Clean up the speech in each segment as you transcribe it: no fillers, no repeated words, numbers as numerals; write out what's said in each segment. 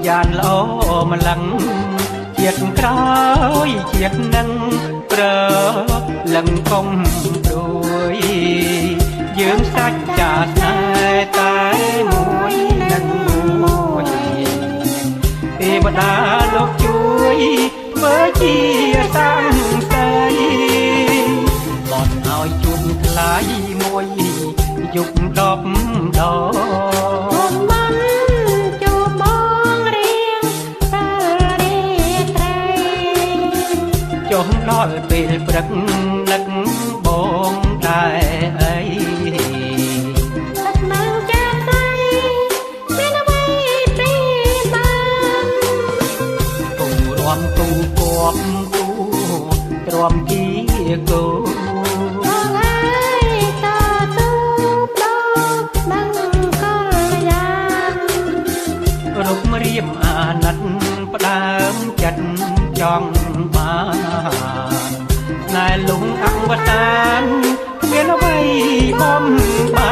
យ៉ានល្អម្លឹងជាតិក្រោយជាតិនឹងប្រលឹងកុំព្រួយយើងសាច់ចាស្នេហ៍តែមួយនឹងមួយទេវតាលោកជួយធ្វើជាសាំងស្រីបនឲ្យជូនថ្លៃមួយយុគ10 ដងចុះដល់ពេលព្រឹកនឹកបងដែរអីទឹកនឹងចាស់ស្អីមានអ្វីពីបានគូរាំគូគប់គូទ្រាំជាគូបងហើយតទូបដោនឹងកលយ៉ាងរុករៀបអាណិតផ្ដើមចិត្តចង់បានណែលងអវតានមានអ្វីបំបែ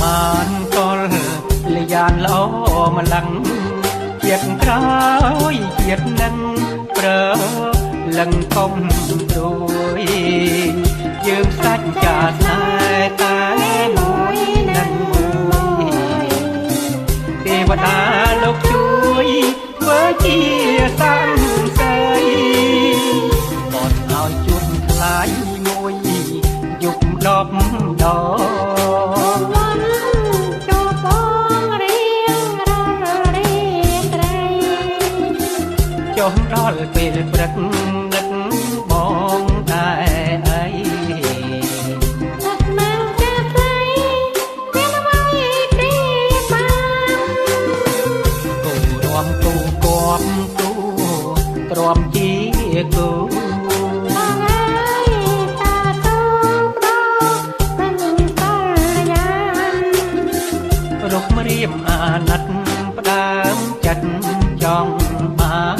បានកលលយ៉ានល្អម្លឹងជាតិក្រោយជាតិនឹងប្រលឹងកុំព្រួយយើងសាច់ចាស្នេហ៍តែមួយនឹងមួយទេវតាលោកជួយធ្វើជាសាំងស្រីបនឲ្យជូនថ្លៃមួយយុគ10 ដងចុះដល់ពេលព្រឹកនឹកបងដែរអីទឹកនឹងចាស់ស្អីមានអ្វីពីបានគូរាំគូគប់គូទ្រាំជាគូបងហើយតទូបដោនឹងកលយ៉ាងរុករៀបអាណិតផ្ដើមចិត្តចង់បាន